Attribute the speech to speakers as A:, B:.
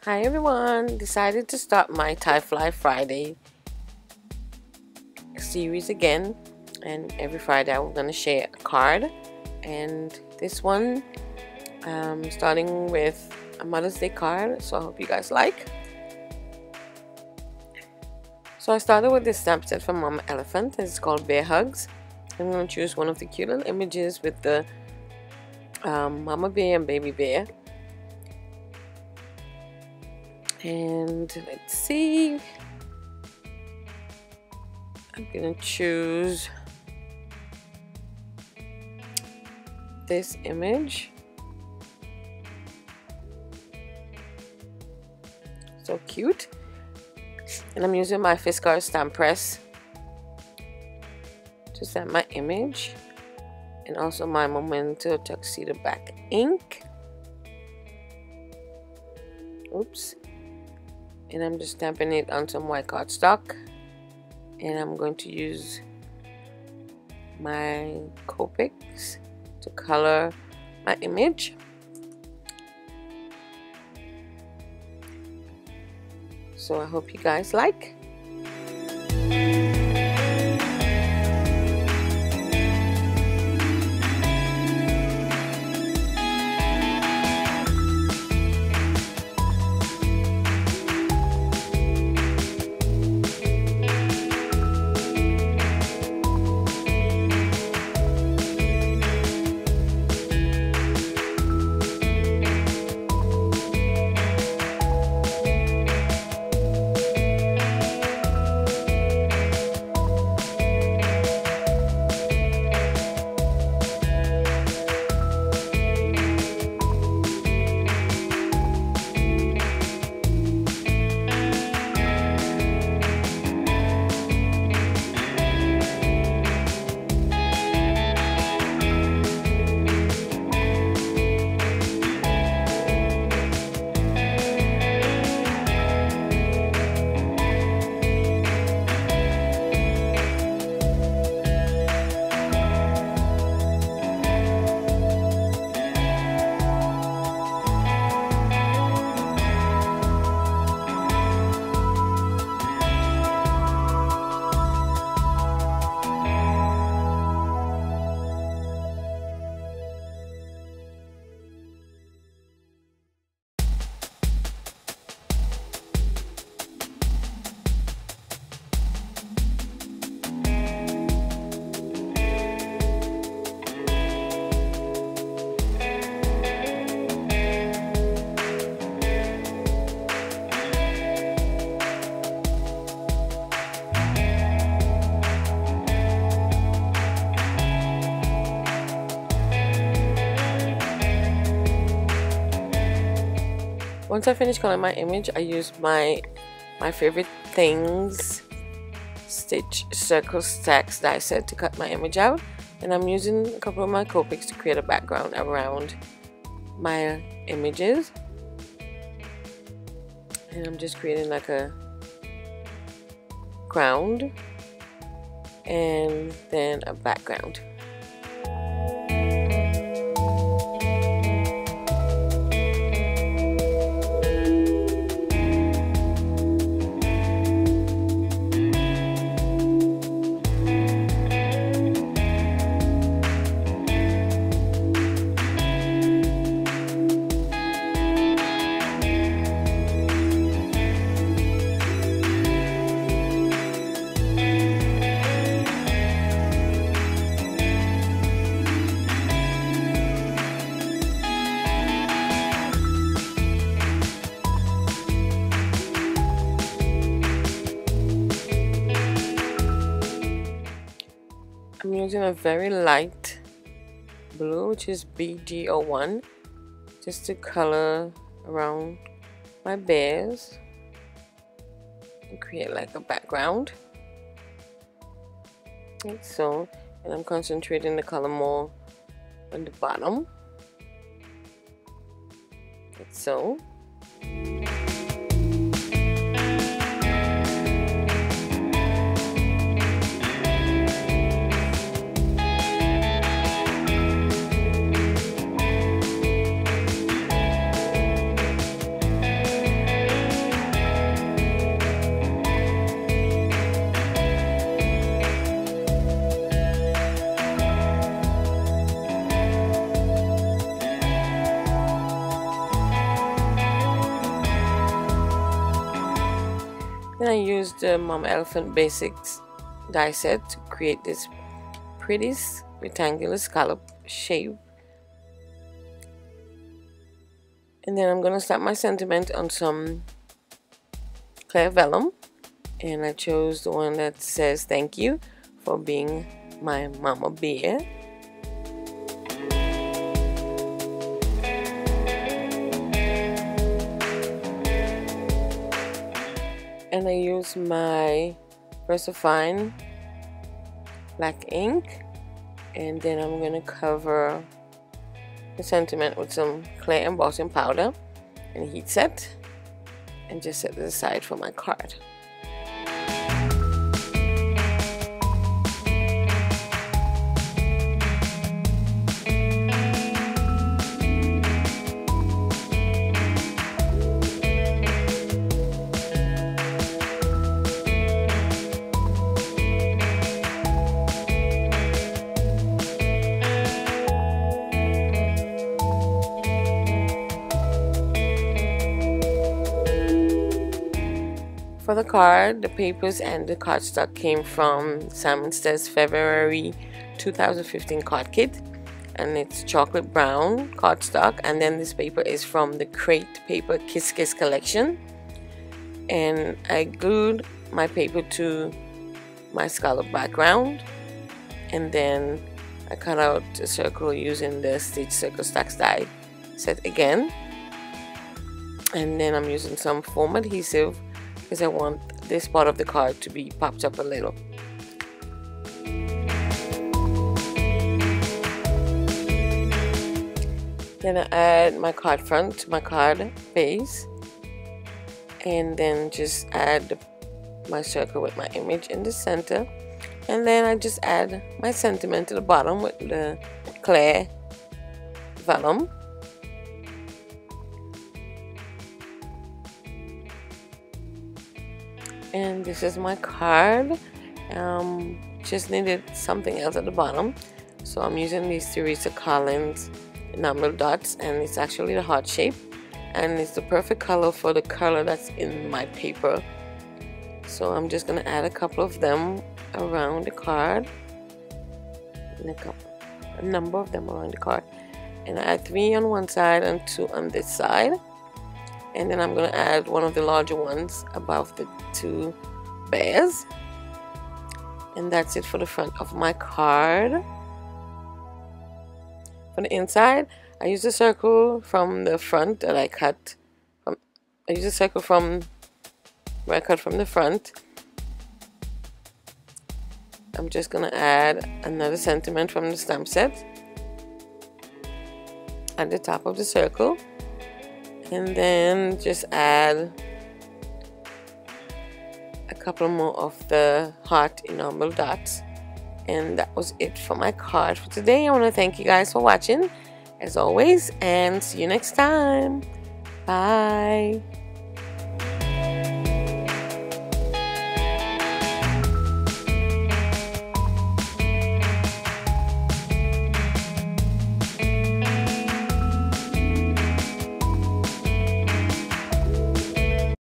A: Hi everyone! Decided to start my Tie Fly Friday series again, and every Friday I'm gonna share a card. And this one, starting with a Mother's Day card, so I hope you guys like. So I started with this stamp set from Mama Elephant. It's called Bear Hugs. I'm gonna choose one of the cute little images with the Mama Bear and Baby Bear. And let's see, I'm gonna choose this image. So cute. And I'm using my Fiskars stamp press to stamp my image, and also my Memento Tuxedo Black ink. Oops. And I'm just stamping it on some white cardstock, and I'm going to use my Copics to color my image. So I hope you guys like. Once I finish coloring my image, I use my favorite things stitch circle stacks die set to cut my image out, and I'm using a couple of my Copics to create a background around my images. And I'm just creating like a ground and then a background. I'm using a very light blue, which is BG01, just to color around my bears and create like a background, like so. And I'm concentrating the color more on the bottom, like so. Then I used the Mama Elephant Basics die set to create this pretty rectangular scallop shape. And then I'm going to start my sentiment on some clear vellum, and I chose the one that says thank you for being my mama bear. And I use my VersaFine black ink, and then I'm going to cover the sentiment with some clear embossing powder and heat set, and just set this aside for my card. For the card, the papers and the cardstock came from Simon Says February 2015 card kit, and it's chocolate brown cardstock. And then this paper is from the Crate Paper Kiss Kiss collection, and I glued my paper to my scallop background, and then I cut out a circle using the Stitch Circle Stacks die set again, and then I'm using some foam adhesive because I want this part of the card to be popped up a little. Then I add my card front to my card base, and then just add my circle with my image in the center, and then I just add my sentiment to the bottom with the clear vellum. And this is my card. Just needed something else at the bottom, so I'm using these Teresa Collins enamel dots, and it's actually the heart shape, and it's the perfect color for the color that's in my paper. So I'm just gonna add a couple of them around the card, and a number of them around the card, and I add 3 on one side and 2 on this side. And then I'm going to add one of the larger ones above the 2 bears. And that's it for the front of my card. For the inside, I use a circle from the front that I cut. I use a circle from where I cut from the front. I'm just going to add another sentiment from the stamp set at the top of the circle. And then just add a couple more of the heart enamel dots, and that was it for my card for today. I want to thank you guys for watching as always, and see you next time. Bye.